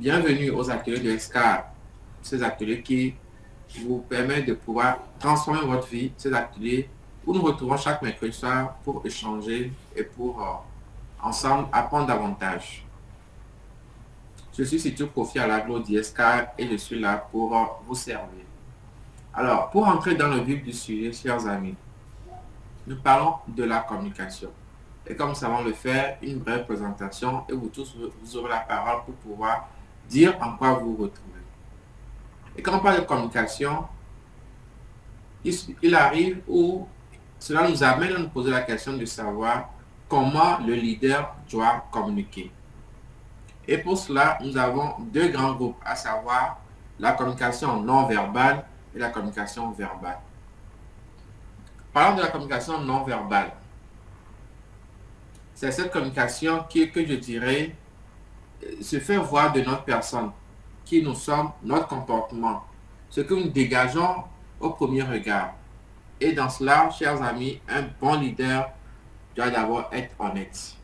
Bienvenue aux ateliers de SCAR, ces ateliers qui vous permettent de pouvoir transformer votre vie, ces ateliers où nous retrouvons chaque mercredi soir pour échanger et pour ensemble apprendre davantage. Je suis Sitou Kofi Alaglo d'SCAR et je suis là pour vous servir. Alors, pour entrer dans le vif du sujet, chers amis, nous parlons de la communication. Et comme nous savons le faire, une brève présentation et vous tous, vous aurez la parole pour pouvoir dire en quoi vous vous retrouvez. Et quand on parle de communication, il arrive où cela nous amène à nous poser la question de savoir comment le leader doit communiquer. Et pour cela, nous avons deux grands groupes, à savoir la communication non verbale et la communication verbale. Parlons de la communication non verbale. C'est cette communication que je dirais se fait voir de notre personne, qui nous sommes, notre comportement, ce que nous dégageons au premier regard. Et dans cela, chers amis, un bon leader doit d'abord être honnête.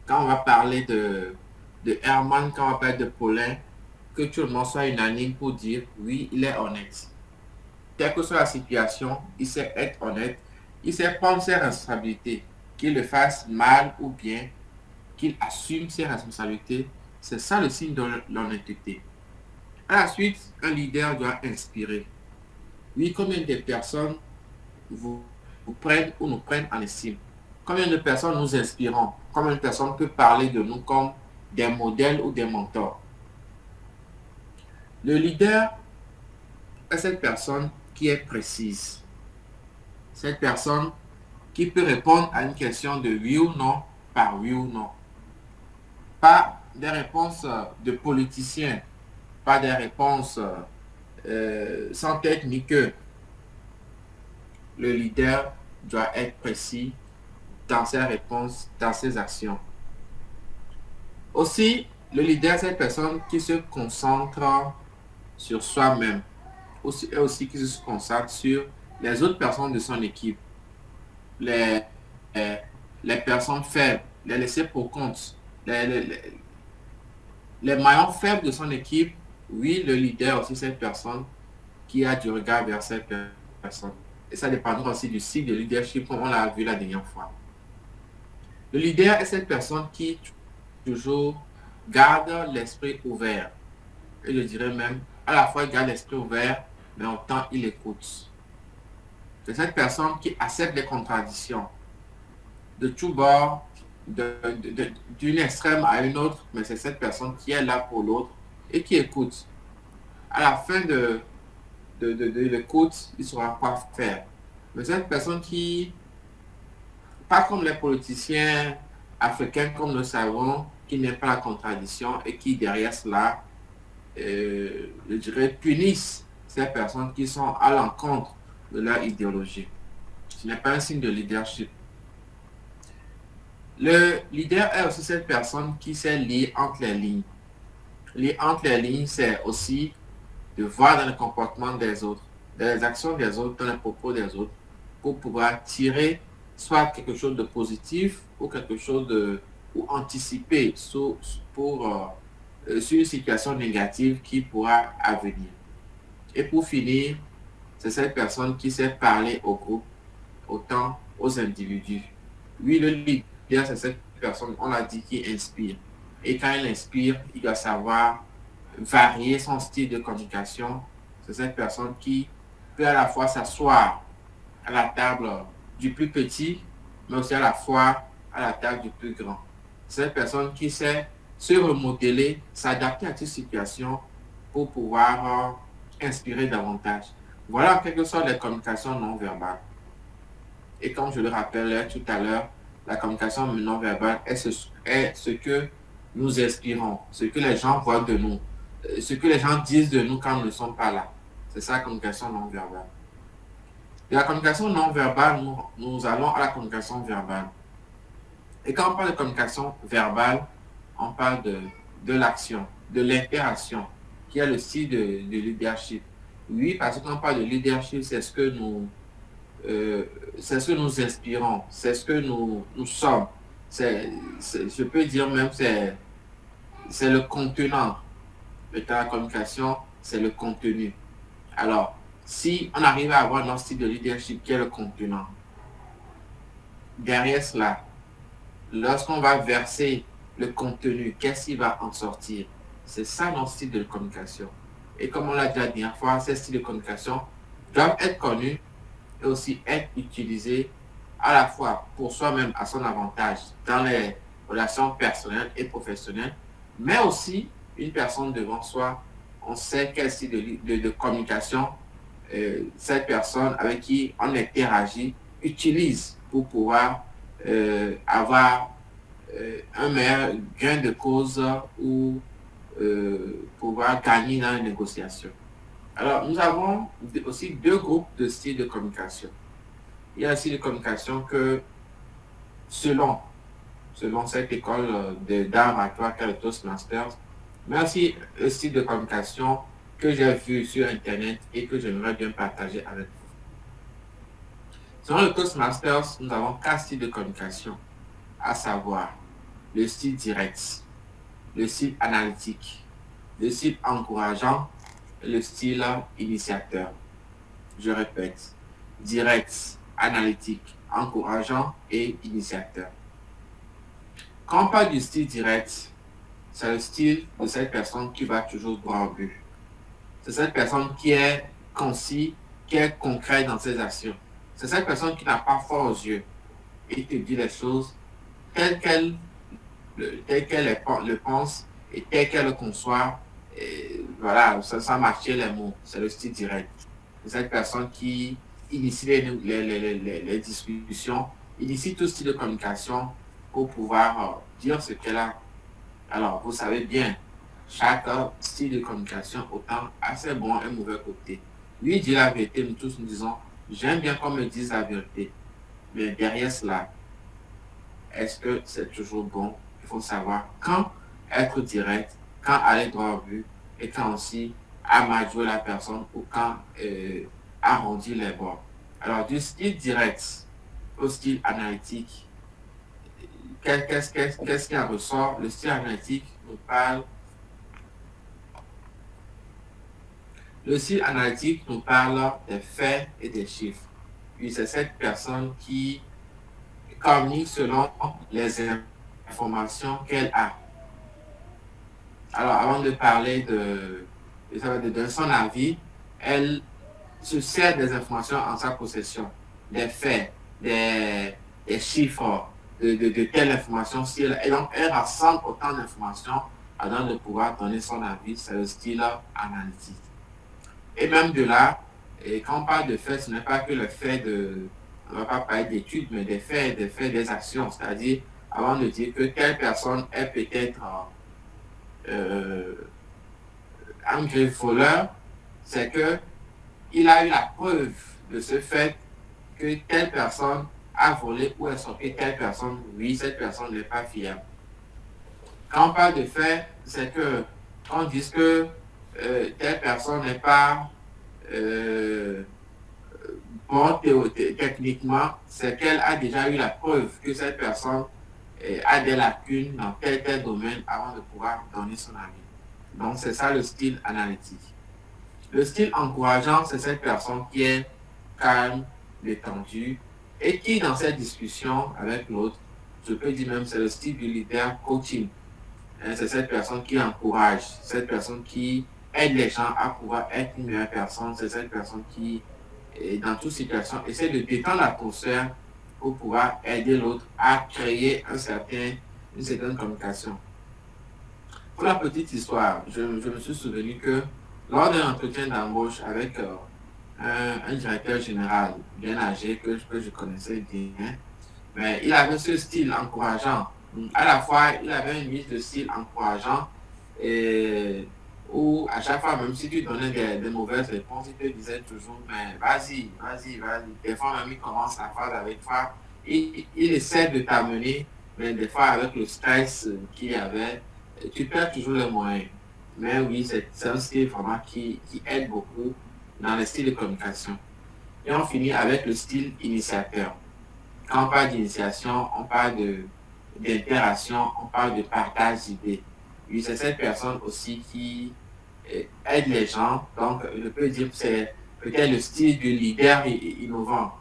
Quand on va parler de Herman, quand on va parler de Paulin, que tout le monde soit unanime pour dire oui, il est honnête. Quelle que soit la situation, il sait être honnête, il sait prendre ses responsabilités, qu'il le fasse mal ou bien, qu'il assume ses responsabilités. C'est ça le signe de l'honnêteté. À la suite, un leader doit inspirer. Oui, combien de personnes vous prennent ou nous prennent en estime? Combien de personnes nous inspirons? Combien de personnes peuvent parler de nous comme des modèles ou des mentors? Le leader est cette personne qui est précise. Cette personne qui peut répondre à une question de oui ou non par oui ou non. Pas des réponses de politiciens, pas des réponses sans tête ni queue. Le leader doit être précis dans ses réponses, dans ses actions. Aussi, le leader est cette personne qui se concentre sur soi-même et aussi qui se concentre sur les autres personnes de son équipe, les, les, les personnes faibles, les laissés pour compte, les maillons faibles de son équipe. Oui, le leader aussi cette personne qui a du regard vers cette personne. Et ça dépendra aussi du style de leadership comme on l'a vu la dernière fois. Le leader est cette personne qui toujours garde l'esprit ouvert. Et je dirais même, à la fois il garde l'esprit ouvert, mais en temps il écoute. C'est cette personne qui accepte les contradictions de tous bords, d'une extrême à une autre, mais c'est cette personne qui est là pour l'autre et qui écoute. À la fin de l'écoute, il saura quoi faire. Mais cette personne qui, pas comme les politiciens africains, comme nous savons, qui n'aiment pas la contradiction et qui, derrière cela, je dirais, punissent ces personnes qui sont à l'encontre de leur idéologie. Ce n'est pas un signe de leadership. Le leader est aussi cette personne qui sait lire entre les lignes. Lire entre les lignes, c'est aussi de voir dans le comportement des autres, dans les actions des autres, dans les propos des autres, pour pouvoir tirer soit quelque chose de positif ou quelque chose de, ou anticiper sur une situation négative qui pourra advenir. Et pour finir, c'est cette personne qui sait parler au groupe, autant aux individus. Oui, le leader, c'est cette personne, on l'a dit, qui inspire. Et quand il inspire, il doit savoir varier son style de communication. C'est cette personne qui peut à la fois s'asseoir à la table du plus petit, mais aussi à la fois à la table du plus grand. C'est cette personne qui sait se remodeler, s'adapter à cette situation pour pouvoir inspirer davantage. Voilà en quelque sorte les communications non verbales. Et comme je le rappelais tout à l'heure, la communication non verbale est ce que nous inspirons, ce que les gens voient de nous, ce que les gens disent de nous quand nous ne sommes pas là. C'est ça la communication non verbale. De la communication non verbale, nous allons à la communication verbale. Et quand on parle de communication verbale, on parle de l'action, de l'interaction, qui est le style de leadership. Oui, parce que quand on parle de leadership, c'est ce que nous inspirons, c'est ce que nous sommes. Je peux dire même, c'est le contenant. Maintenant, la communication, c'est le contenu. Alors, si on arrive à avoir notre style de leadership qui est le contenant, derrière cela, lorsqu'on va verser le contenu, qu'est-ce qui va en sortir? C'est ça notre style de communication. Et comme on l'a dit la dernière fois, ces styles de communication doivent être connus et aussi être utilisés à la fois pour soi-même à son avantage dans les relations personnelles et professionnelles, mais aussi une personne devant soi, on sait quel style de communication cette personne avec qui on interagit utilise pour pouvoir avoir un meilleur gain de cause ou pouvoir gagner dans les négociations. Alors, nous avons aussi deux groupes de styles de communication. Il y a un style de communication que, selon cette école d'art à toi qu'est le Toastmasters, mais aussi un style de communication que j'ai vu sur Internet et que j'aimerais bien partager avec vous. Selon le Toastmasters, nous avons 4 styles de communication, à savoir le style direct, le style analytique, le style encourageant et le style initiateur. Je répète, direct, analytique, encourageant et initiateur. Quand on parle du style direct, c'est le style de cette personne qui va toujours droit au but. C'est cette personne qui est concis, qui est concret dans ses actions. C'est cette personne qui n'a pas froid aux yeux et te dit les choses telles qu'elle le pense et telles qu'elle le conçoit. Et voilà, sans marcher les mots. C'est le style direct. C'est cette personne qui initie les discussions, initie tout style de communication pour pouvoir dire ce qu'elle a. Alors, vous savez bien, chaque style de communication autant a ses bons et mauvais côtés. Lui dit la vérité, nous tous nous disons, j'aime bien qu'on me dise la vérité. Mais derrière cela, est-ce que c'est toujours bon? Il faut savoir quand être direct, quand aller droit au but et quand aussi amadouer la personne ou quand arrondir les bords. Alors, du style direct au style analytique, qu'est-ce qui en ressort? Le style analytique nous parle. Le style analytique nous parle des faits et des chiffres. Puis c'est cette personne qui communique selon les informations qu'elle a. Alors, avant de parler de son avis, elle se sert des informations en sa possession, des faits, des chiffres, de telle information. Et donc, elle rassemble autant d'informations avant de pouvoir donner son avis. C'est le style analytique. Et même de là, et quand on parle de faits, ce n'est pas que le fait on ne va pas parler d'études, mais des faits, des actions. C'est-à-dire, avant de dire que telle personne est peut-être un greffe voleur, c'est qu'il a eu la preuve de ce fait que telle personne a volé ou est sorti telle personne. Oui, cette personne n'est pas fiable. Quand on parle de fait, c'est que on dit que telle personne n'est pas bon techniquement, c'est qu'elle a déjà eu la preuve que cette personne a des lacunes dans tel domaine avant de pouvoir donner son avis. Donc c'est ça le style analytique. Le style encourageant, c'est cette personne qui est calme, détendue et qui dans cette discussion avec l'autre, je peux dire même c'est le style du leader coaching. C'est cette personne qui encourage, cette personne qui aide les gens à pouvoir être une meilleure personne, c'est cette personne qui, dans toute situation, essaie de détendre l'atmosphère pour pouvoir aider l'autre à créer une certaine communication. Pour la petite histoire, je me suis souvenu que lors d'un entretien d'embauche avec un directeur général bien âgé que je connaissais bien, mais il avait ce style encourageant. À la fois, il avait une mise de style encourageant et où à chaque fois, même si tu donnais des mauvaises réponses, il te disait toujours, mais vas-y. Des fois, même il commence la phrase avec toi. Il essaie de t'amener, mais des fois, avec le stress qu'il y avait, tu perds toujours les moyens. Mais oui, c'est un style vraiment qui aide beaucoup dans les styles de communication. Et on finit avec le style initiateur. Quand on parle d'initiation, on parle d'interaction, on parle de partage d'idées. Oui, c'est cette personne aussi qui aide les gens. Donc, je peux dire que c'est peut-être le style du leader innovant.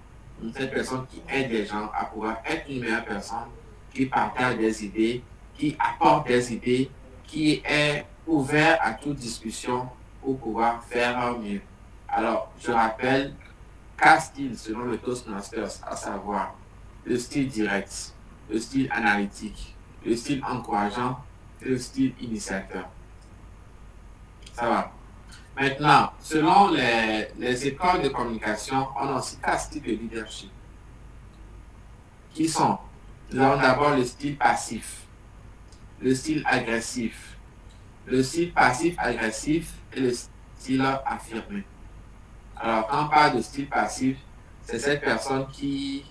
Cette personne qui aide les gens à pouvoir être une meilleure personne, qui partage des idées, qui apporte des idées, qui est ouvert à toute discussion pour pouvoir faire mieux. Alors, je rappelle 4 styles selon le Toastmasters, à savoir le style direct, le style analytique, le style encourageant et le style initiateur. Ça va. Maintenant, selon les écoles de communication, on a aussi 4 styles de leadership. Qui sont, nous avons d'abord le style passif, le style agressif, le style passif-agressif et le style affirmé. Alors, quand on parle de style passif, c'est cette personne qui,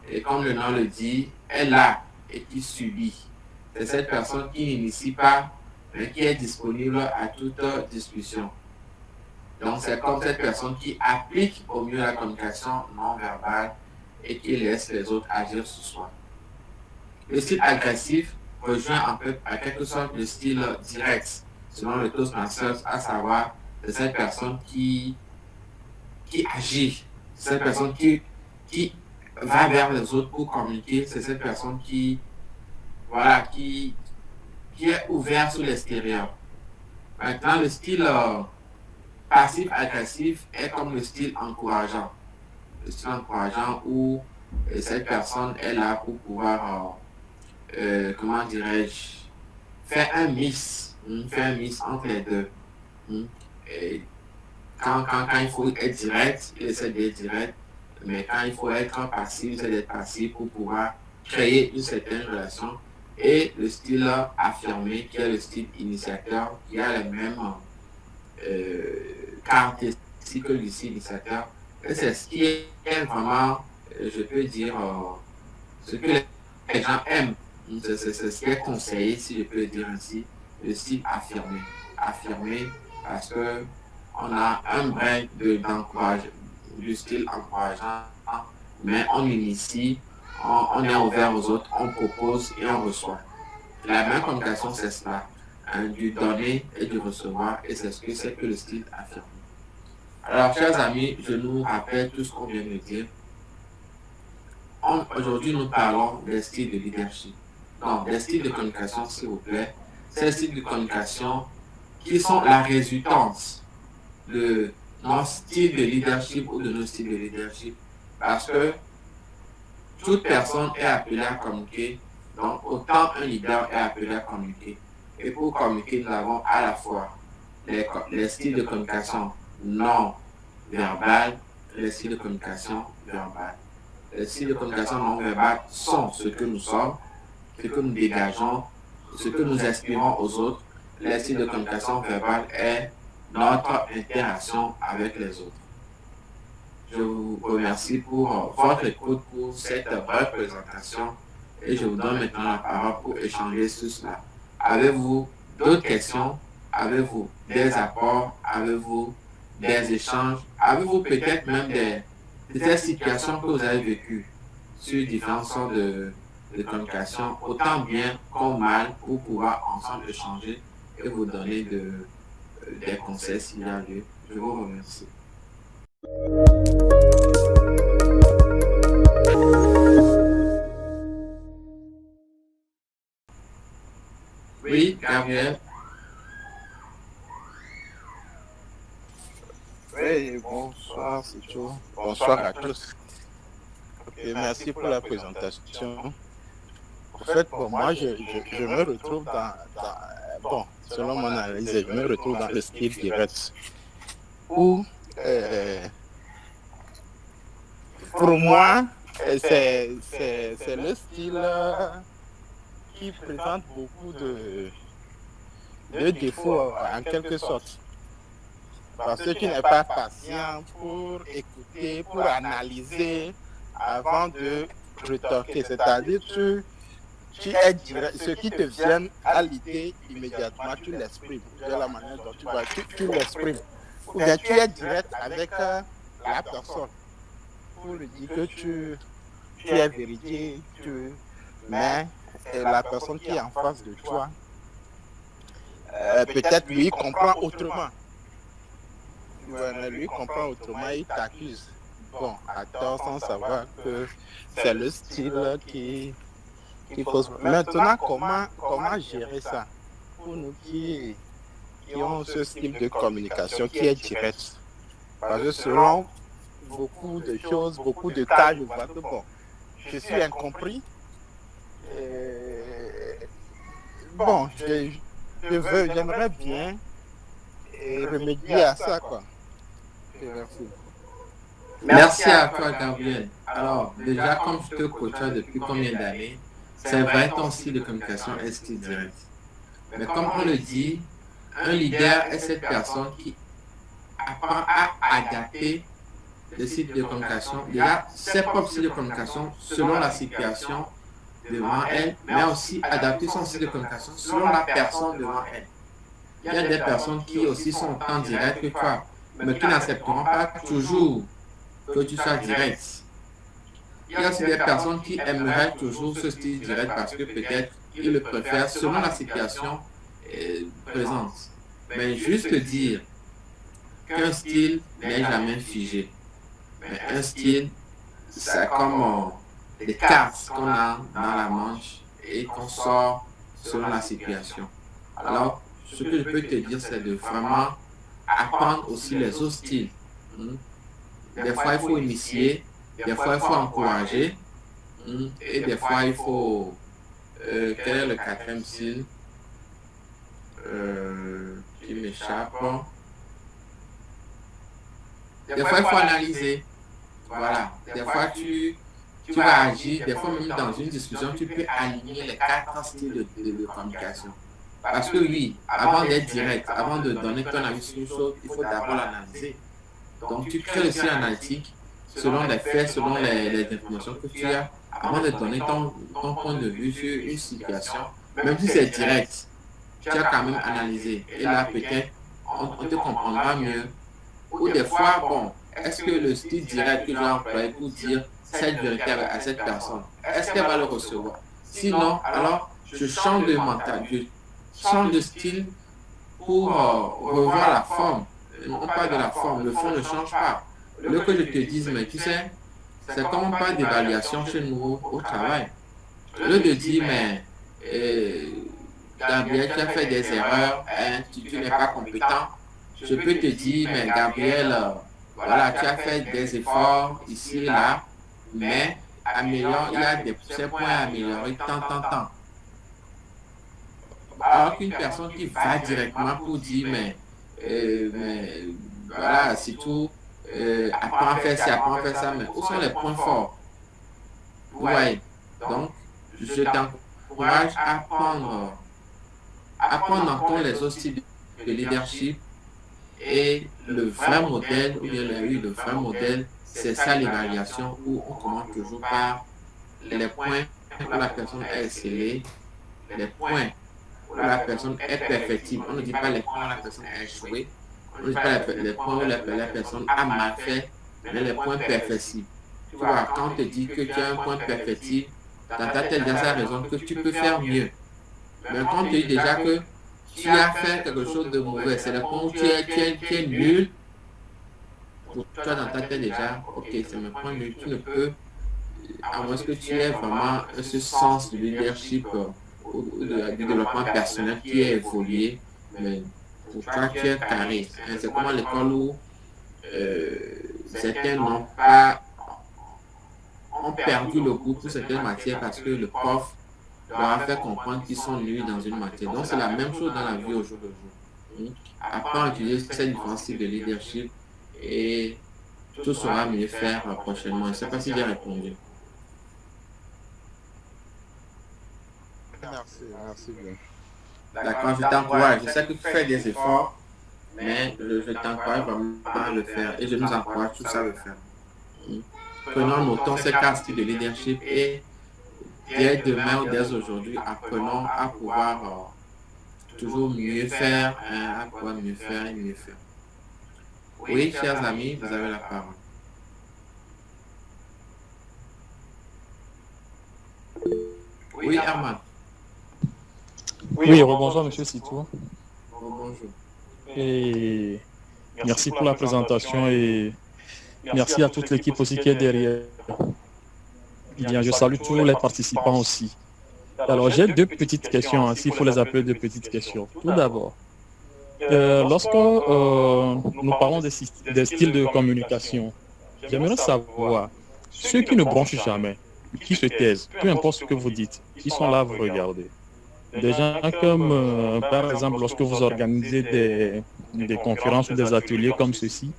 et comme le nom le dit, est là et qui subit. C'est cette personne qui n'initie pas, mais qui est disponible à toute discussion. Donc, c'est comme cette personne qui applique au mieux la communication non verbale et qui laisse les autres agir sur soi. Le style agressif rejoint en quelque sorte le style direct, selon le Toastmasters, à savoir de cette personne qui agit, cette personne qui va vers les autres pour communiquer, c'est cette personne qui est ouvert sur l'extérieur. Maintenant, le style passif-agressif est comme le style encourageant. Le style encourageant où cette personne est là pour pouvoir, comment dirais-je, faire un mix entre les deux. Et quand il faut être direct, il essaie d'être direct, mais quand il faut être passif, il essaie d'être passif pour pouvoir créer une certaine relation. Et le style affirmé, qui est le style initiateur, qui a les mêmes caractéristiques que le style initiateur. Et c'est ce qui est vraiment, je peux dire, ce que les gens aiment. C'est ce qui est conseillé, si je peux le dire ainsi, le style affirmé. Affirmé parce que on a un brin du style encourageant, mais on initie, on est ouvert aux autres, on propose et on reçoit. La meilleure communication, c'est cela, du donner et du recevoir, et c'est ce que c'est que le style affirmé. Alors, chers amis, je nous rappelle tout ce qu'on vient de dire. Aujourd'hui, nous parlons des styles de leadership. Donc, des styles de communication, s'il vous plaît. Ces styles de communication qui sont la résultante de nos styles de leadership ou de nos styles de leadership. Parce que toute personne est appelée à communiquer. Donc, autant un leader est appelé à communiquer. Et pour communiquer, nous avons à la fois les styles de communication non verbales et les styles de communication verbales. Les styles de communication non verbale sont ce que nous sommes, ce que nous dégageons, ce que nous inspirons aux autres. Les styles de communication verbale est notre interaction avec les autres. Je vous remercie pour votre écoute pour cette brève présentation et je vous donne maintenant la parole pour échanger sur cela. Avez-vous d'autres questions? Avez-vous des apports? Avez-vous des échanges? Avez-vous peut-être même des situations que vous avez vécues sur différentes sortes de communication, autant bien comme mal, pour pouvoir ensemble échanger et vous donner des conseils s'il y a lieu. Je vous remercie. Oui, Gabriel. Oui, bonsoir, c'est tout. Bonsoir à tous. Et merci pour la présentation. En fait, pour moi, je me retrouve bon, selon mon analyse, je me retrouve dans le style direct. Où, pour moi, c'est le style qui présente beaucoup de défauts en quelque sorte. Parce que tu n'es pas patient pour écouter, pour analyser avant de retorquer. C'est-à-dire tu es direct, ce qui te vient à l'idée immédiatement, tu l'exprimes de la manière dont tu vas, tu l'exprimes. Ou bien tu es direct avec la personne pour lui dire que tu es véridique, mais la personne qui est en face de toi peut-être lui comprend autrement. Ouais, lui comprend autrement, il t'accuse. Bon, à tort, sans savoir que c'est le style qu'il faut. Maintenant, comment gérer ça pour nous qui ont ce style de communication qui est direct? Parce que selon beaucoup de choses, beaucoup de cas, je vois que bon, je suis incompris. Bon, j'aimerais bien remédier à ça, quoi. Merci. Merci à toi, Gabriel. Alors, déjà, comme je te côtoie depuis combien d'années, c'est vrai, ton style de communication est style direct. Mais comme on le dit, un leader est cette personne qui apprend à adapter le style de communication, déjà ses propres styles de communication selon la situation devant elle, mais aussi adapter son style de communication selon la personne devant elle. Il y a des personnes qui aussi sont en direct que toi, mais qui n'accepteront pas toujours que tu sois direct. Il y a aussi des personnes qui aimeraient toujours ce style direct parce que peut-être ils le préfèrent selon la situation présente. Mais juste dire qu'un style n'est jamais figé. Mais un style, c'est comme des cartes qu'on a dans la manche et qu'on sort selon la situation. Alors, ce que je peux te dire, c'est de vraiment apprendre aussi les autres styles. Des fois, il faut initier, des fois, il faut encourager, et des fois, il faut... quel est le quatrième style qui m'échappe? Des fois, il faut analyser. Voilà. Des fois, tu vas agir. Des fois, même dans une discussion, tu peux aligner les quatre styles de communication. Parce que oui, avant d'être direct, avant de donner ton avis sur une chose, il faut d'abord l'analyser. Donc, tu crées le style analytique selon les faits, selon les informations que tu as, avant de donner ton point de vue sur une situation. Même si c'est direct, tu as quand même analysé. Et là, peut-être, on te comprendra mieux. Ou des fois, bon, est-ce que le style direct que j'ai employé pour dire cette vérité à cette personne, est-ce qu'elle va le recevoir? Sinon, alors, je change de mental, je change de style pour revoir la forme. On parle de la forme, le fond ne change pas. Le que je te dise, mais tu sais, c'est comme on parle d'évaluation chez nous au travail. Au lieu de dire, mais Gabriel, tu as fait des erreurs, hein, tu n'es pas compétent, je peux te dire, mais Gabriel, voilà, tu as fait des efforts ici et là, mais améliore, il y a ces points à améliorer, tant. Alors qu'une personne qui va directement pour dire, mais voilà, c'est tout, apprends à faire ça, apprends à faire ça, mais où sont les points forts? Vous voyez? Donc, je t'encourage à prendre en compte les autres styles de leadership et le vrai modèle, ou bien le vrai modèle, c'est ça l'évaluation où on commence toujours par les points où la personne est excellée, les points où la personne est perfectible. On ne dit pas les points où la personne a échoué, on ne dit pas les points où la personne a mal fait, mais les points perfectibles. Tu vois, quand on te dit que tu as un point perfectible, dans ta tête, dans sa raison que tu peux faire mieux. Mais quand on te dit déjà que tu as fait quelque chose de mauvais, c'est le point où tu es nul, pour toi dans ta tête déjà, ok, c'est mon point nul, tu ne peux, à moins que tu aies vraiment ce sens de leadership ou du développement personnel qui est évolué, mais pour toi tu es carré. C'est comme à l'école où certains ont perdu le goût pour certaines matières parce que le prof leur a fait comprendre qu'ils sont nuls dans une matière. Donc c'est la même chose dans la vie au jour le jour. Apprends à utiliser ces différents styles de leadership et tout sera mieux faire prochainement. Je ne sais pas si j'ai répondu. Merci bien. D'accord, je t'encourage. Je sais que tu fais des efforts, mais je t'encourage vraiment à le faire et je nous encourage tous à le faire. Prenons, notons ces quatre styles de leadership et dès demain ou dès aujourd'hui, apprenons à pouvoir toujours mieux faire, à pouvoir mieux faire et mieux faire. Oui, chers amis, vous avez la parole. Oui, Herman. Oui, rebonjour, monsieur Sitou. Bonjour. Et merci pour la présentation et merci à toute l'équipe aussi qui est derrière. Bien, je salue tous les participants aussi. Alors, j'ai deux petites questions, hein, s'il faut les appeler deux petites questions. Tout d'abord, lorsque nous parlons des styles de communication, j'aimerais savoir, ceux qui ne bronchent jamais, qui se taisent, peu importe ce que vous dites, ils sont là à vous regarder. Des gens comme, par exemple, lorsque vous organisez des conférences ou des ateliers comme ceci,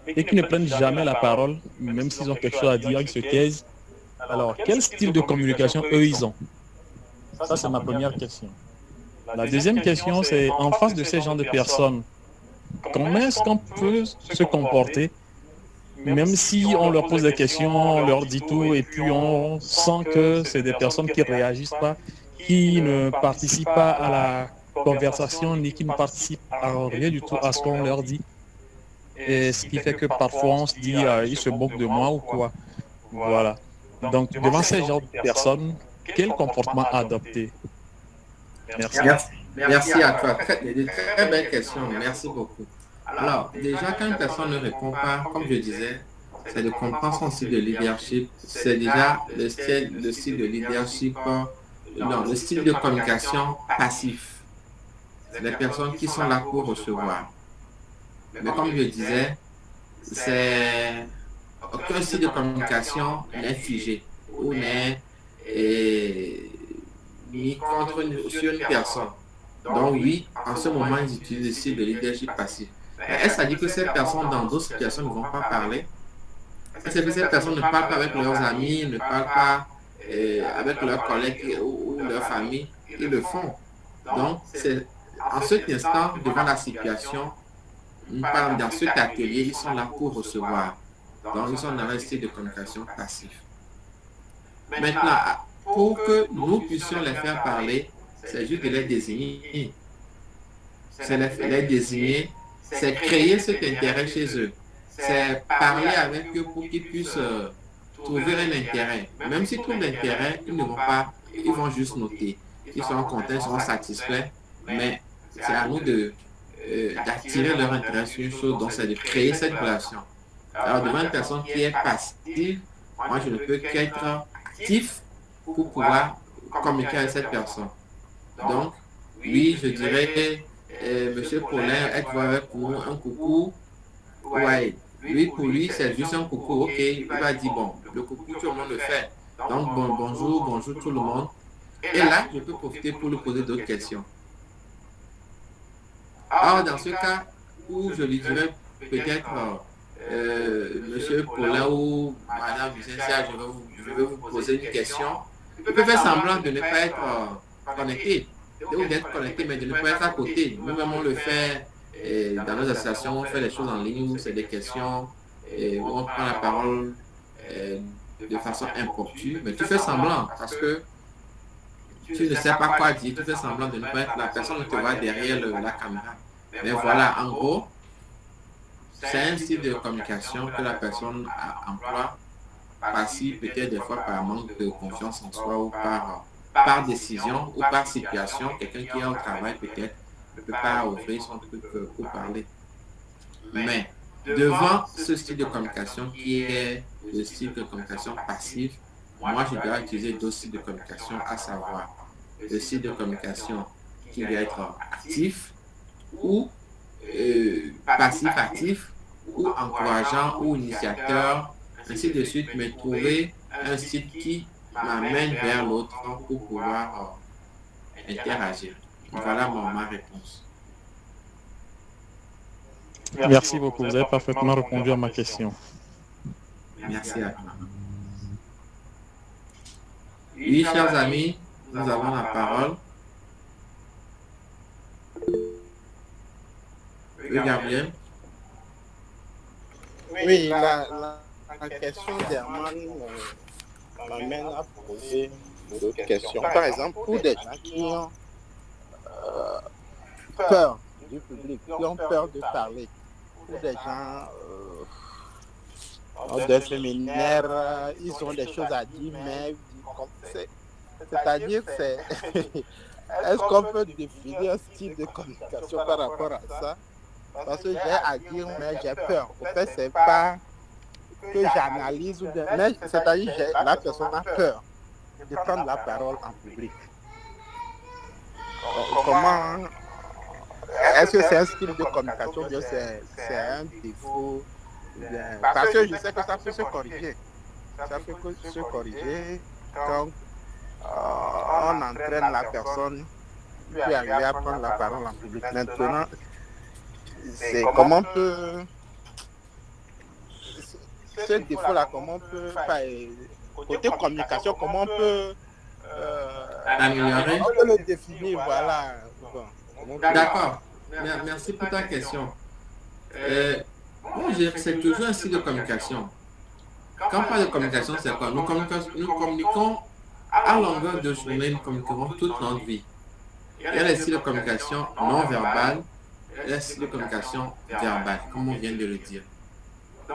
et qui ne prennent jamais la parole, même s'ils ont quelque chose à dire, ils se taisent. Alors, quel style de communication eux, ils ont? Ça, c'est ma première question. La deuxième question, c'est en face de ces gens de personnes, comment est-ce qu'on peut se comporter, même si on leur pose des questions, on leur dit tout, et puis on sent que c'est des personnes qui ne réagissent pas, qui ne participent pas à la conversation, ni qui ne participent à rien du tout à ce qu'on leur dit. Et ce qui fait que parfois on se dit, ils se moquent de moi ou quoi. Voilà. Donc, devant ces genres de personnes, quel comportement adopter? Merci. Merci à toi. Des très belles questions. Merci beaucoup. Alors, déjà, quand une personne ne répond pas, comme je disais, c'est de comprendre son style de leadership. C'est déjà le style de leadership, non, le style de communication passif. C'est les personnes qui sont là pour recevoir. Mais comme je disais, c'est aucun style de communication n'est figé ou n'est mis sur une personne. Donc oui, en ce moment, ils utilisent le style de leadership passif. Mais est-ce que ça dit que ces personnes, dans d'autres situations, ne vont pas parler? Est-ce que ces personnes ne parlent pas avec leurs amis, ne parlent pas avec leurs collègues ou leur famille? Ils le font. Donc, c'est en cet instant, devant la situation, dans cet atelier, ils sont là pour recevoir. Donc, ils sont dans un style de communication passif. Maintenant, pour que nous puissions les faire parler, c'est juste de les désigner. C'est les désigner, c'est créer cet intérêt chez eux. C'est parler avec eux pour qu'ils puissent trouver un intérêt. Même s'ils trouvent l'intérêt, ils ne vont pas, ils vont juste noter. Ils seront contents, ils seront satisfaits, mais c'est à nous d'attirer leur intérêt sur une chose, donc c'est de créer cette relation. Alors, devant une personne qui est passive, moi, je ne peux qu'être actif pour pouvoir communiquer avec cette personne. Donc, oui, je dirais, Monsieur Paulin, êtes-vous avec nous? Un coucou. Ouais, lui, pour lui, c'est juste un coucou. Ok, il va dire, bon, le coucou, tout le monde le fait. Donc, bonjour tout le monde. Et là, je peux profiter pour lui poser d'autres questions. Alors, dans ce cas où je lui dirais peut-être, Monsieur Paulin ou Madame Vicentia, je vais vous poser une question. Il peut faire semblant de ne pas être connecté, ou d'être connecté, mais de ne pas être à côté. Nous-mêmes, on le fait dans nos associations, on fait des choses en ligne où c'est des questions, où on prend la parole de façon importune, mais tu fais semblant parce que tu ne sais pas quoi dire, tu fais semblant de ne pas être la personne qui te voit derrière la caméra. Mais voilà, en gros, c'est un style de communication que la personne emploie, passif, peut-être des fois par manque de confiance en soi ou par décision ou par situation. Quelqu'un qui est au travail peut-être ne peut pas ouvrir son truc pour parler. Mais devant ce style de communication qui est le style de communication passif, moi je dois utiliser d'autres styles de communication, à savoir le style de communication qui doit être actif ou passif-actif ou encourageant ou initiateur, ainsi de suite, mais trouver un style qui m'amène vers l'autre pour pouvoir interagir. Voilà ma réponse. Merci beaucoup, vous avez parfaitement répondu à ma question. Merci à toi. Oui, chers amis, nous avons la parole. Oui, Gabriel. Oui, la question d'Herman m'amène à poser d'autres questions. Par exemple, pour des gens qui ont peur du public, qui ont peur de parler, pour des gens des séminaires, ils ont des choses à dire, mais c'est-à-dire est-ce qu'on peut définir un style de communication par rapport à ça? Parce que j'ai à dire, mais j'ai peur. En fait, c'est pas que j'analyse, mais c'est-à-dire que la personne a peur de prendre la parole en public. Comment est-ce que c'est un style de communication ou bien c'est un défaut? Parce que je sais que ça peut se corriger. Ça peut se corriger quand on entraîne la personne puis arriver à prendre la parole en public. Maintenant, c'est comment on peut ce défaut-là, comment on peut côté communication, comment on peut Améliorer. on peut le définir, voilà. Bon, D'accord. Merci pour ta question. Moi, je dirais que c'est toujours un style de communication. Quand on parle de communication, c'est quoi? Nous communiquons à longueur de journée, nous communiquons toute notre vie. Il y a les styles de communication non verbales et les styles de communication verbales, comme on vient de le dire.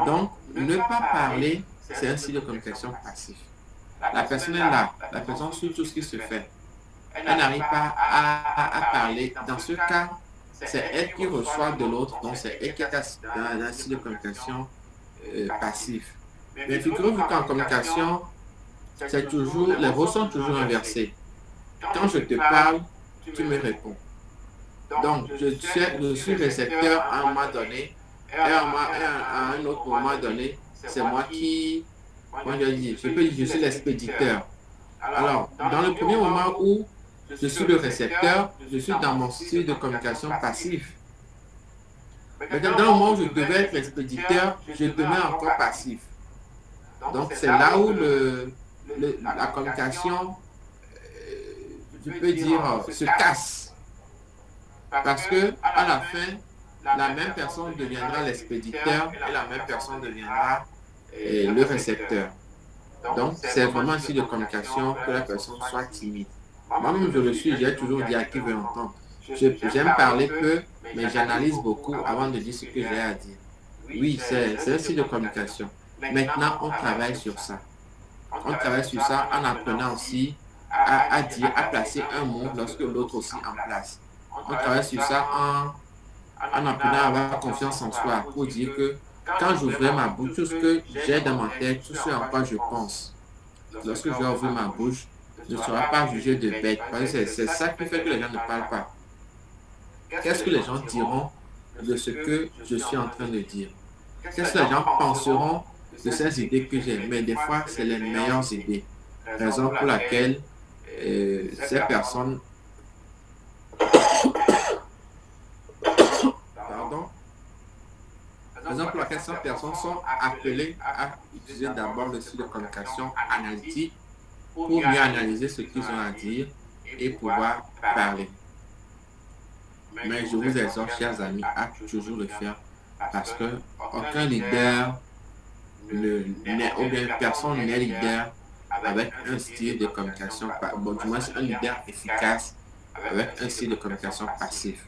Donc, ne pas parler, c'est un style de communication passif. La personne est là, la personne suit tout ce qui se fait. Elle n'arrive pas à parler. Dans ce cas, c'est elle qui reçoit de l'autre, donc c'est elle qui est dans un style de communication passif. Mais figurez-vous qu'en communication, c'est toujours, les rôles sont toujours inversés. Quand je te parle, tu me réponds. Donc, je suis récepteur à un moment donné, et à un autre moment donné, c'est moi qui, moi je dis, je peux dire, je suis l'expéditeur. Alors, dans le premier moment où je suis le récepteur, je suis dans mon style de communication passif. Mais dans le moment où je devais être l'expéditeur, je demeure encore passif. Donc, c'est là où la communication, je peux dire, se casse. Parce que à la fin, la même personne deviendra l'expéditeur et la même personne deviendra le récepteur. Donc, c'est vraiment un style de communication que la personne soit timide. Moi-même, je le suis, j'ai toujours dit à qui veut entendre. J'aime parler peu, mais j'analyse beaucoup avant de dire ce que j'ai à dire. Oui, c'est un style de communication. Maintenant, on travaille sur ça. On travaille sur ça en apprenant aussi à dire, à placer un mot lorsque l'autre aussi en place. On travaille sur ça en apprenant à avoir confiance en soi pour dire que quand j'ouvrais ma bouche, tout ce que j'ai dans ma tête, tout ce en quoi je pense, lorsque je vais ouvrir ma bouche, ne sera pas jugé de bête. Parce que c'est ça qui fait que les gens ne parlent pas. Qu'est-ce que les gens diront de ce que je suis en train de dire? Qu'est-ce que les gens penseront de ces idées que j'ai? Mais des fois, c'est les meilleures idées. Raison pour laquelle ces personnes... Pardon? Raison pour laquelle ces personnes sont appelées à utiliser d'abord le style de communication analytique pour mieux analyser ce qu'ils ont à dire et pouvoir parler. Mais je vous exhorte, chers amis, à toujours le faire parce que aucun leader ou bien personne n'est leader avec un style de communication, du moins un leader efficace avec un style de communication passif.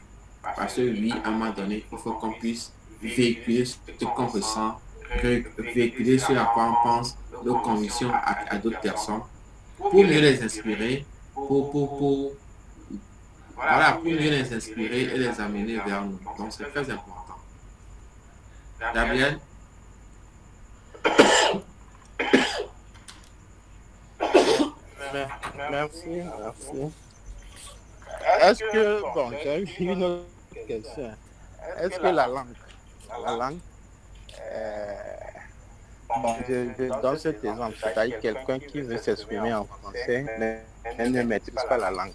Parce que oui, à un moment donné, il faut qu'on puisse véhiculer ce qu'on ressent, véhiculer ce à quoi on pense, nos convictions à d'autres personnes, pour mieux les inspirer, pour mieux les inspirer et les amener vers nous. Donc c'est très important. Gabriel? Merci. Est-ce que, bon, j'ai une autre question. Est-ce que la langue, bon, je donne cet exemple, c'est-à-dire quelqu'un qui veut s'exprimer en français, mais ne maîtrise pas la langue,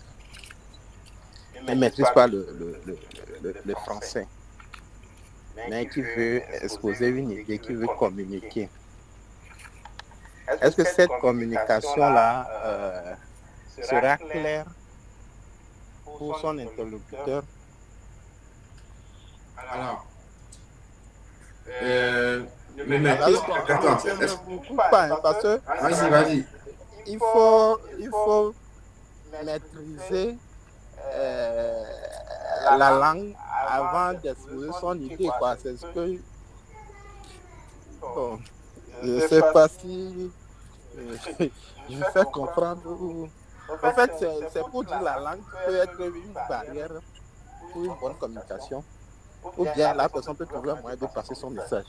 ne maîtrise pas le français, mais qui veut exposer une idée, qui veut communiquer. Est-ce que cette communication-là sera claire pour son interlocuteur? Alors, parce que vas-y. Il faut maîtriser la langue avant d'exposer son idée, quoi. C'est ce que... Bon, je ne sais pas si je fais comprendre ou... En fait, c'est pour dire la langue peut être une barrière pour une bonne communication. Ou bien la personne peut trouver un moyen de passer son message.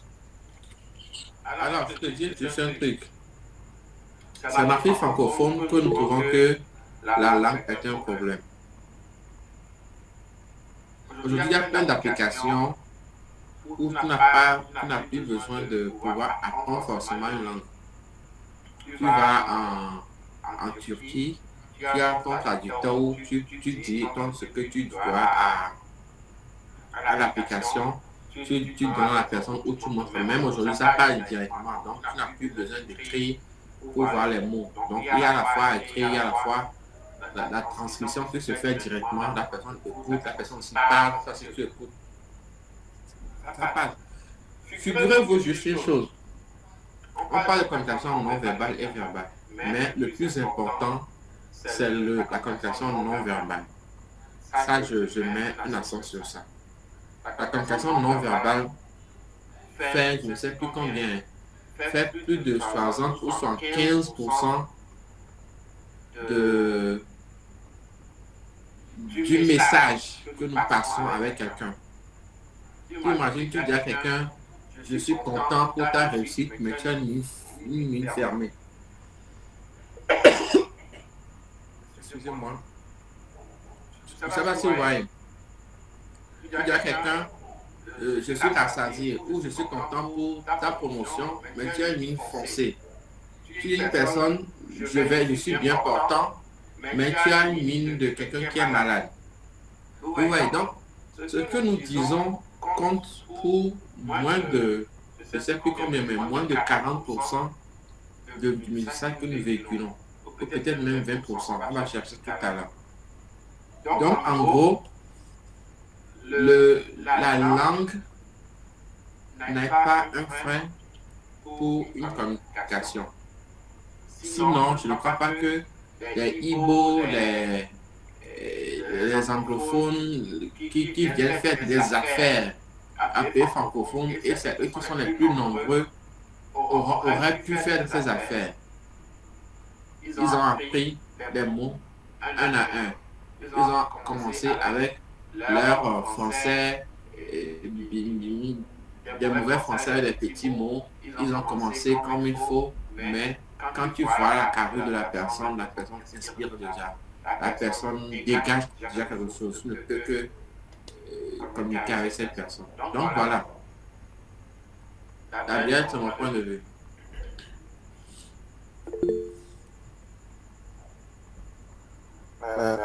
Alors, je te dis juste un truc. C'est en Afrique francophone que nous trouvons que la langue est un problème. Aujourd'hui, il y a plein d'applications où tu n'as plus besoin de pouvoir apprendre forcément une langue. Tu vas en Turquie, tu as ton traducteur où tu dis ce que tu dois à l'application, tu donnes à la personne où tu montres. Même aujourd'hui, ça parle directement. Donc, tu n'as plus besoin d'écrire pour voir les mots. Donc, il y a à la fois écrit, il y a à la fois la transcription qui se fait directement. La personne écoute, la personne aussi parle, ça c'est tu écoutes. Ça parle. Figurez-vous juste une chose. On parle de communication non verbale et verbale. Mais le plus important, c'est la communication non verbale. Ça, je mets un accent sur ça. La communication non verbale fait, je ne sais plus combien, fait plus de 60 ou 75% du message que nous passons avec quelqu'un. Tu imagines, tu dis à quelqu'un, je suis content pour ta réussite, mais tu as une mine fermée. Excusez-moi. Je ne sais pas si vous voyez. Tu dis à quelqu'un, je suis rassasié ou je suis content pour ta promotion, mais tu as une mine foncée. Tu dis à une personne, je suis bien portant, mais tu as une mine de quelqu'un qui est malade. Vous voyez, donc, ce que nous disons compte pour moins de, je ne sais plus combien, mais moins de 40% du message que nous véhiculons. Ou peut-être même 20%. On va chercher tout à l'heure. Donc, en gros, la langue n'est pas un frein pour une communication. Sinon, je ne crois pas que les Igbo, les anglophones qui viennent faire des affaires à pays francophones, et c'est eux qui sont les plus nombreux, auraient pu faire ces affaires. Ils ont appris des mots un à un. Ils ont commencé avec leur français, des mauvais français avec des petits mots. Ils ont commencé comme il faut, mais quand tu vois la carrure de la personne s'inspire déjà. La personne dégage déjà quelque chose. Tu ne peux que communiquer avec cette personne. Donc voilà. Gabriel, c'est mon point de vue.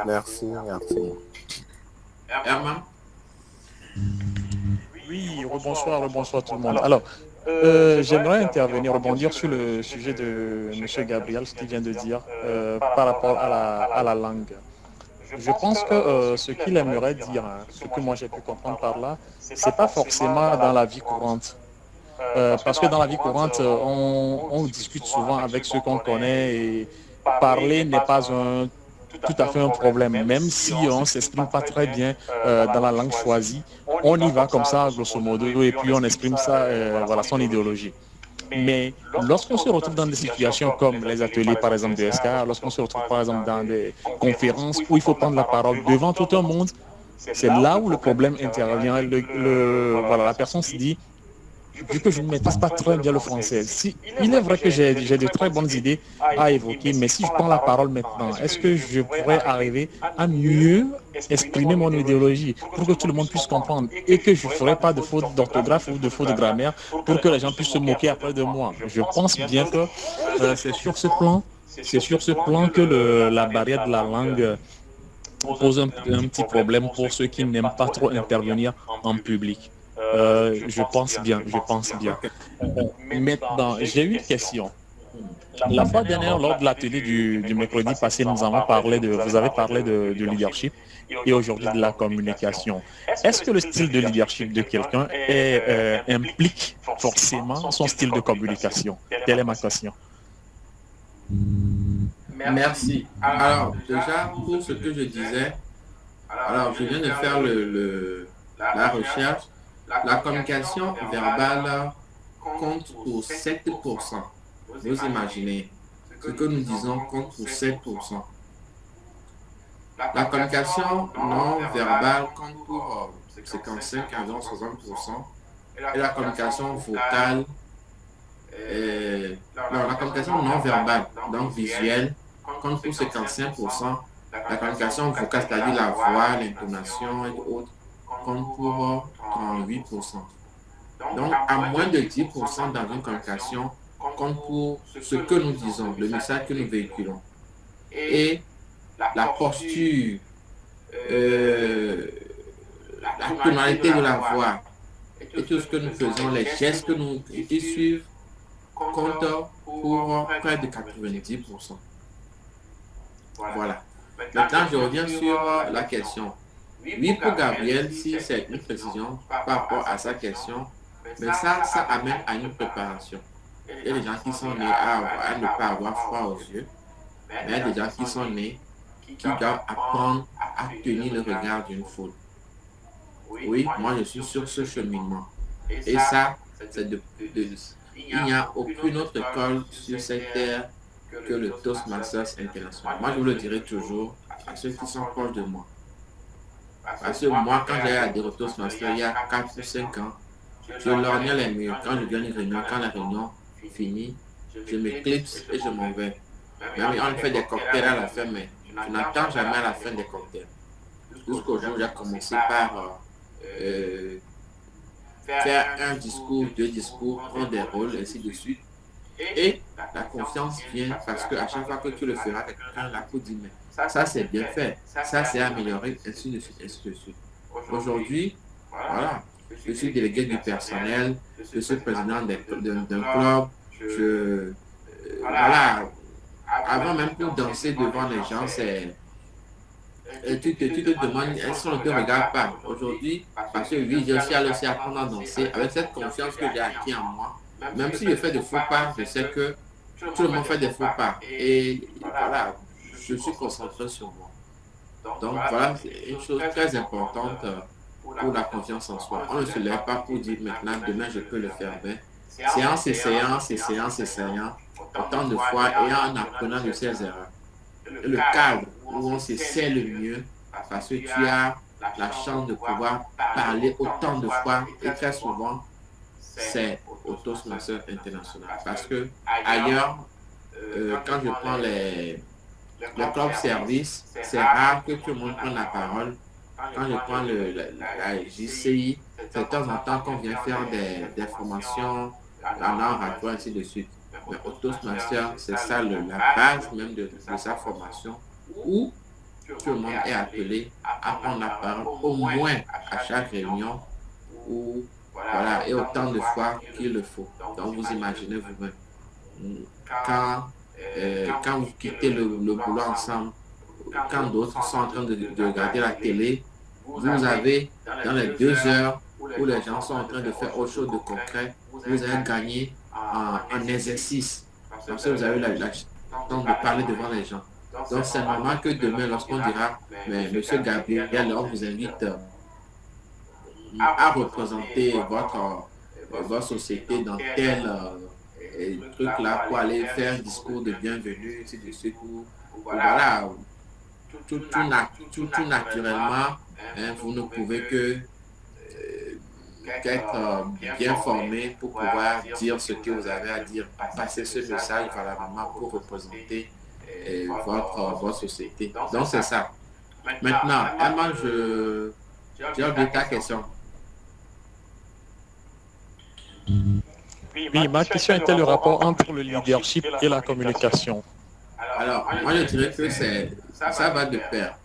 Merci. Herman? Oui, rebonsoir tout le monde. Alors, j'aimerais intervenir, rebondir sur le sujet de M. Gabriel, ce qu'il vient de dire par rapport à la langue. Je pense que ce qu'il aimerait dire, hein, ce que moi j'ai pu comprendre par là, c'est pas forcément dans la vie courante. Parce que dans la vie courante, on discute souvent avec ceux qu'on connaît et parler n'est pas tout à fait un problème. Même si on ne s'exprime pas très bien dans la langue choisie, on y va comme ça, grosso modo, et puis on exprime ça, voilà, son idéologie. Mais lorsqu'on se retrouve dans des situations comme les ateliers, par exemple, de SK, lorsqu'on se retrouve, par exemple, dans des conférences où il faut prendre la parole devant tout un monde, c'est là où le problème intervient. Voilà, la personne se dit, vu que je ne maîtrise pas très bien le français, il est vrai que j'ai de très bonnes idées à évoquer, mais si je prends la parole maintenant, est-ce que je pourrais arriver à mieux exprimer mon idéologie pour que tout le monde puisse comprendre et que je ne ferai pas de faute d'orthographe ou de faute de grammaire pour que les gens puissent se moquer après de moi? Je pense bien que c'est sur ce plan que la barrière de la langue pose un petit problème pour ceux qui n'aiment pas trop intervenir en public. Je pense bien. Maintenant, j'ai une question. La fois dernière, lors de l'atelier du mercredi passé, vous avez parlé de leadership et aujourd'hui de la communication. Est-ce que le style de leadership de quelqu'un implique forcément son style de communication? Telle est ma question. Merci. Alors, déjà, pour ce que je disais, alors je viens de faire la recherche. La communication verbale compte pour 7%. Vous imaginez, ce que nous disons compte pour 7%. La communication non verbale compte pour 55 à environ 60%. Et la communication vocale, la communication non verbale, donc visuelle, compte pour 55%. La communication vocale, c'est-à-dire la voix, l'intonation et autres, compte pour 38%. Donc, à moins de 10% dans une communication compte pour ce que nous disons, le message que nous véhiculons. Et la posture, la tonalité de la voix et tout ce que nous faisons, les gestes que nous qui suivent, comptent pour près de 90%. Voilà. Maintenant, je reviens sur la question. Oui, pour Gabriel, si c'est une précision par rapport à sa question, mais ça amène à une préparation. Il y a des gens qui sont nés à ne pas avoir froid aux yeux, mais il y a des gens qui sont nés qui doivent apprendre à tenir le regard d'une foule. Oui, moi je suis sur ce cheminement. Et ça, il n'y a aucune autre école sur cette terre que le Toastmasters International. Moi je vous le dirai toujours à ceux qui sont proches de moi. Parce que moi, quand j'ai adhéré au Toastmasters il y a 4 ou 5 ans, je lorgnais les murs. Quand je viens une réunion, quand la réunion finit, je m'éclipse et je m'en vais. Même on fait des cocktails à la fin, mais je n'attends jamais à la fin des cocktails. Jusqu'au jour où j'ai commencé par faire un discours, 2 discours, prendre des rôles, ainsi de suite. Et la confiance vient parce qu'à chaque fois que tu le feras, quelqu'un l'applaudit. Mais ça c'est bien fait, ça c'est amélioré, ainsi de suite, ainsi de suite. Aujourd'hui, voilà, je suis délégué du personnel, je suis président d'un club, voilà, avant même pour danser devant les gens, tu te demandes, est-ce qu'on ne te regarde pas? Aujourd'hui, parce que oui, je suis allé aussi apprendre à danser, avec cette confiance que j'ai acquis en moi, même si je fais des faux pas, je sais que tout le monde fait des faux pas. Et voilà, je suis concentré sur moi. Donc voilà, c'est une chose très importante pour la confiance en soi. On ne se lève pas pour dire maintenant, demain je peux le faire. Mais séance et séance et séance et séance, autant de fois et en apprenant de ses erreurs. Et le cadre où on se sait le mieux, parce que tu as la chance de pouvoir parler autant de fois et très souvent, c'est au Toastmasters International. Parce que ailleurs, quand je prends les clubs service, c'est rare que tout le monde prenne la parole. Quand je prends la JCI, c'est de temps en temps qu'on vient faire des formations en oratoire, ainsi de suite. Mais au Toastmasters, c'est ça la base même de sa formation, où tout le monde est appelé à prendre la parole au moins à chaque réunion, ou voilà, et autant de fois qu'il le faut. Donc vous imaginez vous-même, quand vous quittez le boulot ensemble, quand d'autres sont en train de regarder la télé, vous avez dans les 2 heures où les gens sont en train de faire autre chose de concret, vous avez gagné en exercice. Parce que vous avez la chance de parler devant les gens. Donc c'est normal que demain, lorsqu'on dira, mais Monsieur Gabriel, on vous invite à représenter votre société dans tel truc là pour aller faire un discours de bienvenue, ainsi de suite, ou voilà, tout naturellement, hein, vous ne pouvez que qu'être bien formé pour pouvoir dire ce que vous avez à dire, passer ce message valablement pour représenter votre société. Donc c'est ça. Maintenant, Emma, j'ai oublié ta question. Oui, ma question était le rapport entre le leadership et la communication. Alors, moi je dirais que ça va de pair.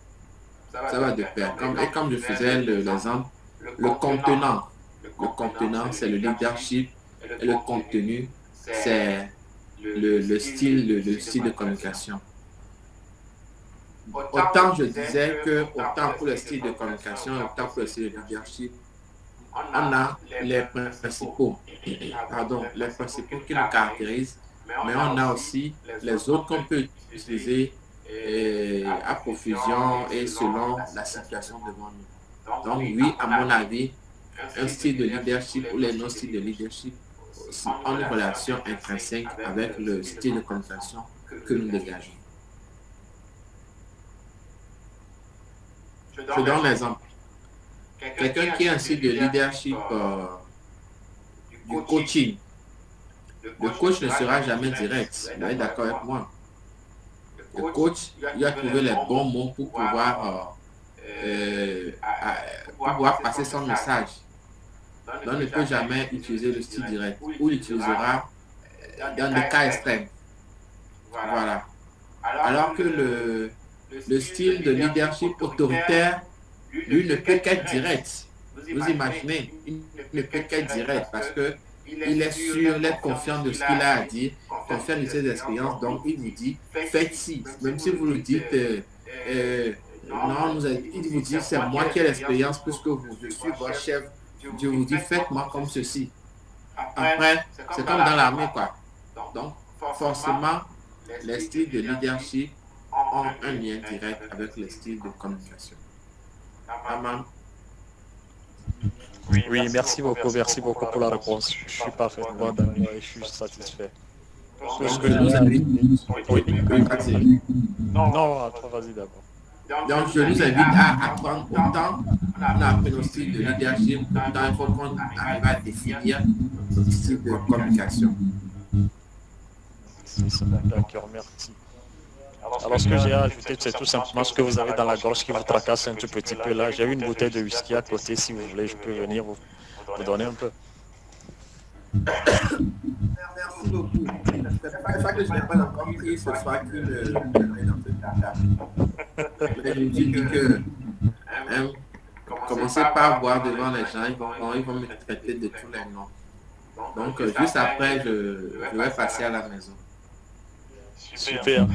Ça va de pair. Comme je faisais l'exemple, le contenant. Le contenant, c'est le leadership et le contenu, c'est le style de communication. Autant je disais que, autant pour le style de communication, autant pour le style de leadership, on a les principaux qui nous caractérisent, mais on a aussi les autres qu'on peut utiliser à profusion et selon la situation devant nous. Donc oui, à mon avis, un style de leadership ou les non-styles de leadership ont une relation intrinsèque avec le style de communication que nous dégageons. Je donne l'exemple. Quelqu'un qui a un style de leadership du coaching, le coach ne sera jamais direct. Vous êtes d'accord avec moi? Le coach, il a trouvé les bons mots pour pouvoir passer son message. Donc, ne peut jamais utiliser le style direct ou l'utilisera dans des cas extrêmes. Voilà. Alors que le style de leadership autoritaire, lui, ne peut qu'être direct. Vous imaginez, il ne peut qu'être direct parce que il est sûr, il est confiant de ce qu'il a à dire, confiant de ses expériences, donc il vous dit, faites ci. Même si vous le dites, non, il vous dit, c'est moi qui ai l'expérience puisque je suis votre chef. Je vous dis, faites-moi comme ceci. Après, c'est comme dans l'armée, quoi. Donc, forcément, les styles de leadership ont un lien direct avec les styles de communication. Amen. Oui, merci beaucoup pour la réponse. Je suis parfaitement d'accord et je suis satisfait. Tout ce que je vous invite. Oui, vas-y. Non, vas-y d'abord. Donc, je nous invite à apprendre autant on a appris nos styles de leadership, autant il faut qu'on arrive à définir nos styles de communication. D'accord, merci. Alors, ce que j'ai à ajouter, c'est tout simplement ce que vous avez dans la gorge qui vous tracasse un tout petit peu là. J'ai une bouteille de whisky à côté, si vous voulez, je peux venir vous donner un peu. Merci beaucoup. C'est ça que je n'ai pas encore pris ce soir qui me met dans cette table. Mais je me suis dit que commencez par boire devant les gens, ils vont me traiter de tous les noms. Donc, juste après, je vais passer à la maison. Super.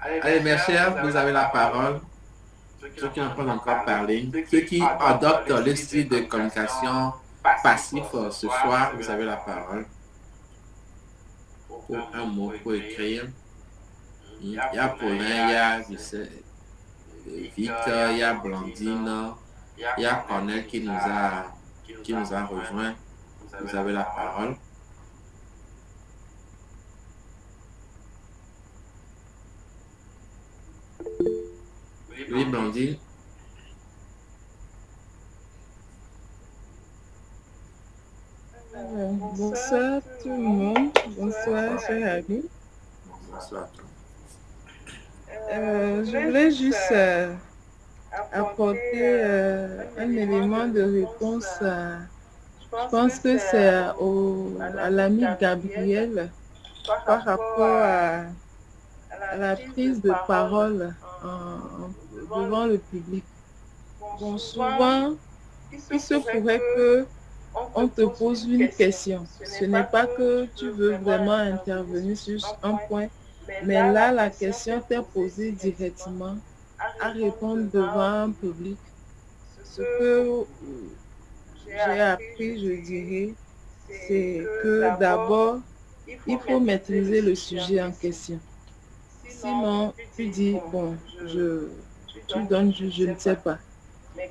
Allez, mes chers, vous avez la parole. Ceux qui n'ont pas encore parlé, ceux qui adoptent le style de communication passif ce soir, vous avez la parole. Pour un mot, pour écrire. Il y a Paulin, il y a Victor, il y a Blandine, il y a Cornel qui nous a rejoint. Vous avez la parole. Oui, Blandine. Bonsoir tout le monde. Bonsoir, cher ami. Bonsoir. Je voulais juste apporter un élément de réponse je pense que c'est à l'ami Gabriel par rapport à la prise de parole devant le public. Bon, souvent, il se pourrait que on te pose une question. Ce n'est pas que tu veux vraiment intervenir sur un point, mais là, la question t'est posée directement à répondre devant un public. Ce que j'ai appris, je dirais, c'est que d'abord, il faut maîtriser le sujet en question. Sinon, tu dis, bon, tu donnes, je ne sais pas.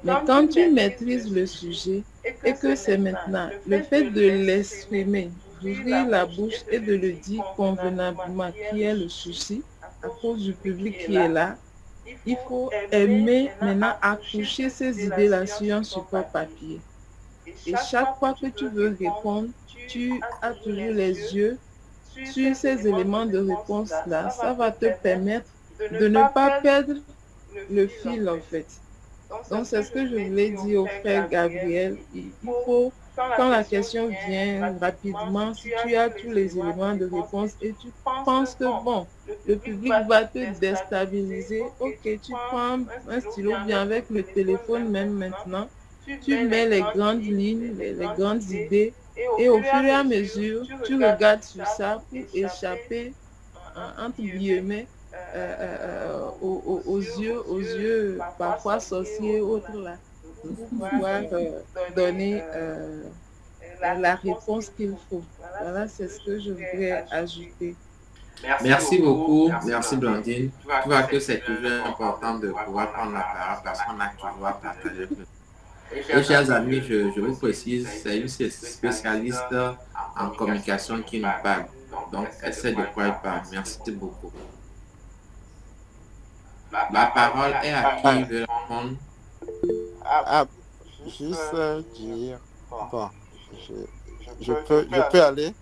Mais quand tu maîtrises le sujet et que c'est maintenant le fait de l'exprimer, d'ouvrir la bouche et de le dire convenablement qui est le souci à cause du public qui est là, il faut aimer maintenant accoucher ces idées-là sur un support papier. Et chaque fois que tu veux répondre, tu as toujours les yeux sur ces éléments de réponse-là. Ça va te permettre de ne pas perdre le fil en fait. Donc c'est ce que je voulais dire au frère Gabriel. Il faut, quand la question vient rapidement, si tu as tous les éléments de réponse et tu penses que bon, le public va te déstabiliser, ok, tu prends un stylo bien avec le téléphone même maintenant, tu mets les grandes lignes, les grandes idées et au fur et à mesure, tu regardes sur ça pour échapper, entre guillemets, aux yeux parfois sorciers autres là, pour pouvoir donner la réponse qu'il faut. Voilà, c'est ce que je voudrais ajouter. Merci beaucoup, merci Blandine. Tu vois que c'est toujours important de pouvoir prendre la parole parce qu'on a toujours à partager. Et chers amis, je vous précise, c'est une spécialiste en communication qui nous parle. Donc, elle sait de quoi elle parle. Merci beaucoup. La parole est à qui veut répondre. Ah, juste dire, bon, je, je peux aller?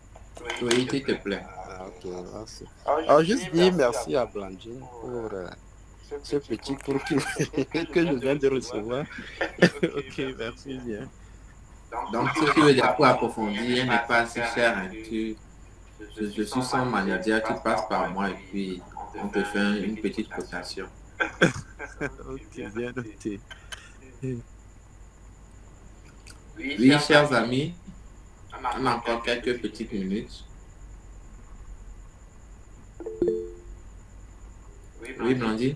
Oui, s'il te plaît. Ah, ok, merci. Alors, juste dire merci à Blandine pour ce petit cours que je viens de recevoir. Ok, merci bien. Donc, si tu veux des cours approfondis, elle n'est pas assez chère. Hein. Je suis son manager, tu passes par moi et puis on te fait une petite cotation. Ok, bien noté. Oui, chers amis, on a encore quelques petites minutes. Oui, Blondie.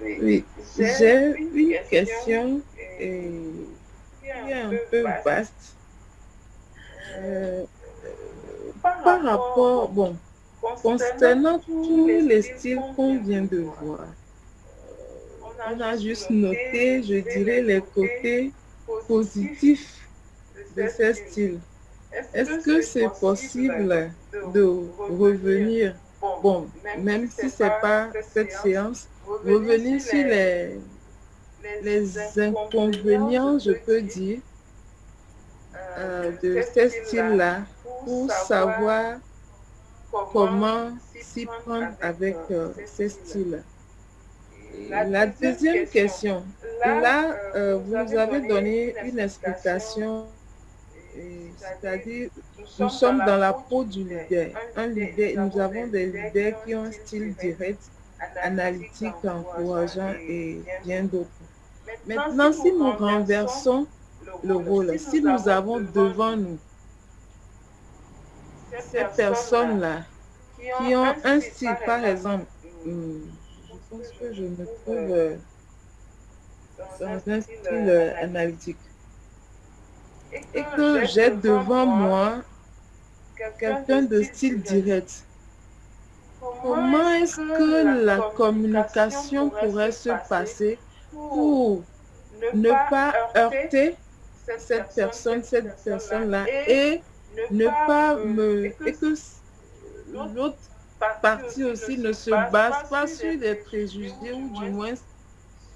Oui, j'ai une question qui est un peu vaste par rapport, bon, concernant tous les styles qu'on vient de voir. On a juste noté, je dirais, les côtés positifs de ces styles. Est-ce que c'est possible de revenir, bon, même si ce n'est pas cette séance, revenir sur les inconvénients, je peux dire, de ces styles-là pour savoir comment s'y prendre avec ces styles-là. La deuxième question, là, vous nous avez donné une explication, c'est-à-dire nous sommes dans la peau du leader. Un leader, nous avons des leaders qui ont un style direct, analytique, encourageant et bien d'autres. Maintenant, si nous renversons le rôle, si nous avons devant nous ces personnes-là qui ont un style, par exemple, je pense que je me trouve dans un style analytique et que j'ai devant moi quelqu'un de style direct. Comment est-ce que la communication pourrait se passer pour ne pas heurter cette personne-là et ne pas et que l'autre partie aussi ne se base pas sur des préjugés ou du moins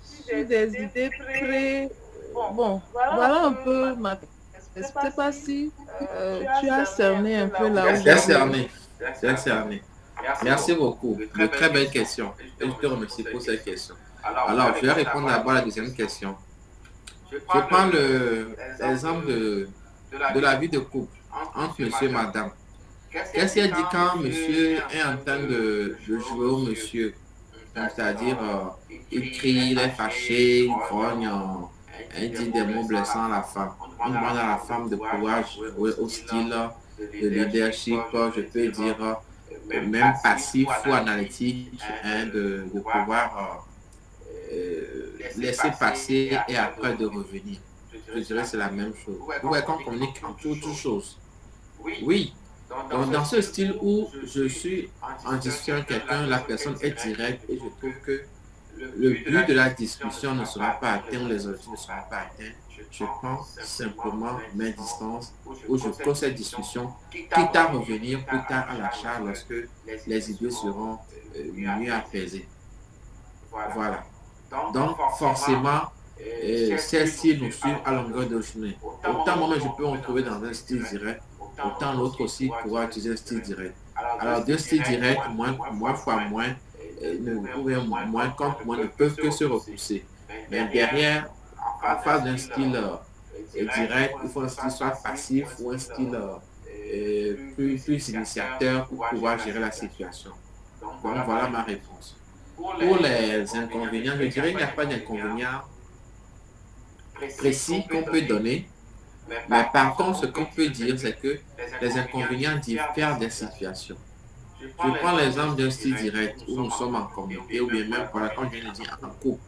sur des idées très... Bon, voilà un peu ma... Je ne sais pas si tu as cerné un peu là où C'est cerné. C'est cerné. Merci beaucoup. De très belles questions. Et je te remercie pour cette question. Alors, je vais répondre d'abord à la deuxième question. Je prends l'exemple de la vie de couple entre monsieur et madame. Qu'est-ce qu'il dit quand monsieur est en train de jouer au monsieur? C'est-à-dire, il crie, il est fâché, il grogne, il dit des mots blessants à la femme. On demande à la femme de pouvoir jouer au style de leadership, je peux dire, même passif ou analytique, hein, de pouvoir laisser passer et après de revenir. Je dirais que c'est la même chose. Vous voyez qu'on communique en toutes choses. Oui. Donc, dans ce style où je suis en discussion avec quelqu'un, la personne est directe et je trouve que le but de la discussion ne sera pas atteint, les objectifs ne seront pas atteints. Je prends simplement mes distances où je pose cette discussion, quitte à revenir plus tard à la charge lorsque les idées seront mieux apaisées. Voilà. Donc, forcément, ces styles nous suivent à longueur de journée. Autant moi, je peux me trouver dans un style direct, autant l'autre aussi pourra utiliser un style direct. Alors, deux styles directs, moins fois moins, moins contre moins, ne peuvent que se repousser. Mais derrière, en face d'un style direct, il faut un style soit passif ou un style plus initiateur pour pouvoir gérer la situation. Donc, voilà ma réponse. Pour les inconvénients, je dirais qu'il n'y a pas d'inconvénients précis qu'on peut donner. Mais par contre, ce qu'on peut dire, c'est que les inconvénients diffèrent des situations. Je prends l'exemple d'un style direct où nous sommes en communauté ou bien même, voilà, quand je viens de dire en couple,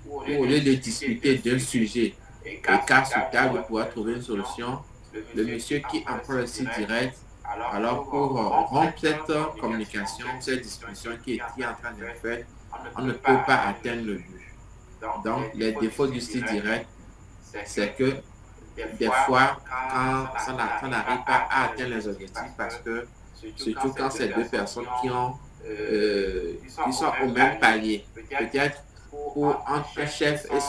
où au lieu de discuter d'un sujet et cas sur table pour pouvoir trouver une solution, le monsieur qui emploie le style direct, alors pour rompre cette communication, cette discussion qui est en train d'être faite, on ne peut pas atteindre le but. Donc, les défauts du style direct, c'est que des fois, quand ça n'arrive pas à atteindre les objectifs, parce que surtout quand c'est deux personnes qui ont qui sont au même palier. Peut-être entre un chef et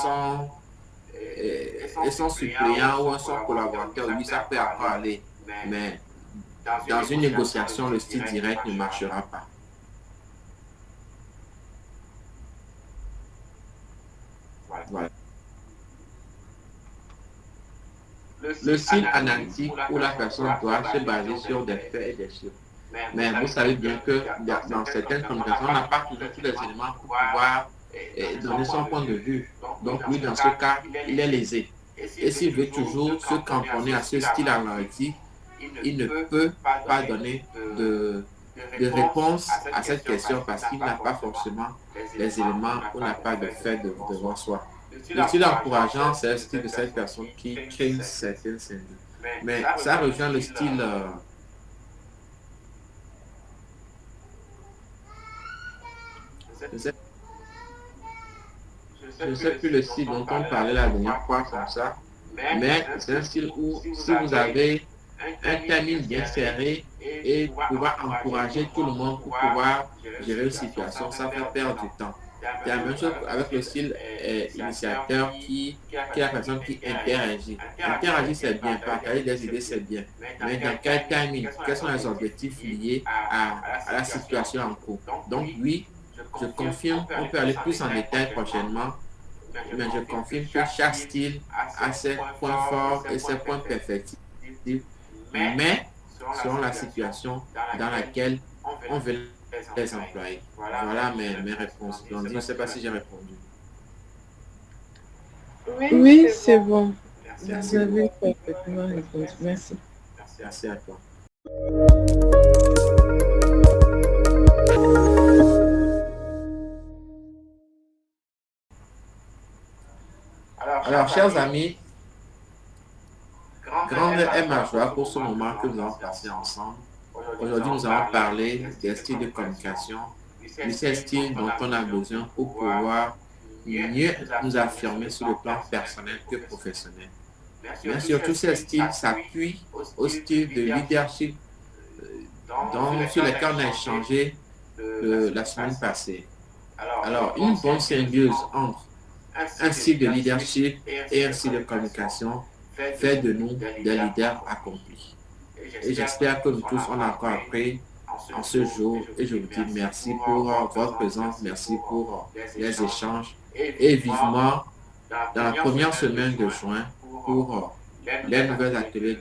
son suppléant ou son collaborateur, oui, ça peut encore aller. Mais dans une négociation, le style direct ne marchera pas. Voilà. Le style analytique où la personne doit se baser sur des faits et des chiffres. Mais vous savez bien que dans certaines communications, on n'a pas toujours tous les éléments pour pouvoir donner son point de vue. Donc lui, dans ce cas, il est lésé. Et s'il veut toujours se cramponner à ce style analytique, il ne peut pas donner de réponse à cette question parce qu'il n'a pas forcément les éléments ou n'a pas de fait devant soi. Le style encourageant, c'est le style de cette personne qui crée une certaine symbiose. Mais ça rejoint le style... je ne sais plus le style dont on parlait la dernière fois comme ça, mais c'est un style où si vous avez un timing bien serré et pouvoir encourager tout le monde pour pouvoir gérer une situation, ça fait perdre du temps. C'est la même chose avec le style initiateur qui est la personne qui interagit. Interagir, c'est bien, partager des idées, c'est bien. Mais dans quel timing? Quels sont les objectifs liés à la situation en cours? Donc oui, je confirme, on peut aller plus en détail prochainement, mais je confirme que chaque style a ses points forts et ses points perfectibles, mais selon la situation dans laquelle on veut les employer. Voilà mes réponses. Donc, je ne sais pas si j'ai répondu. Oui, c'est bon. Vous avez parfaitement répondu. Merci. Merci à toi. Alors, chers amis, grande est ma joie pour ce moment que nous avons passé ensemble. Aujourd'hui, nous allons parler des styles de communication, de ces styles dont on a besoin pour pouvoir mieux nous affirmer sur le plan personnel que professionnel. Mais surtout, ces styles s'appuient au style de leadership sur lesquels on a échangé la semaine passée. Alors, une bonne symbiose entre un style de leadership et un style de communication fait de nous des leaders accomplis. Et j'espère que nous tous, on a encore appris en ce jour. Et je vous dis merci pour votre présence, merci pour les échanges. Et vivement dans la première semaine de juin pour les nouvelles ateliers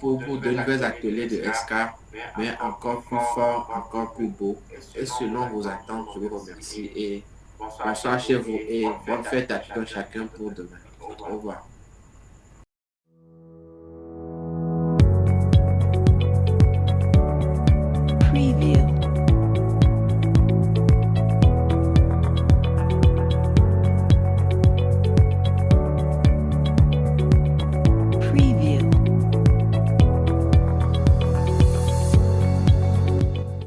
pour de nouvelles ateliers de SCAR, mais encore plus fort, encore plus beau. Et selon vos attentes, je vous remercie et bonsoir chez vous et bonne fête à tout chacun pour demain. Au revoir.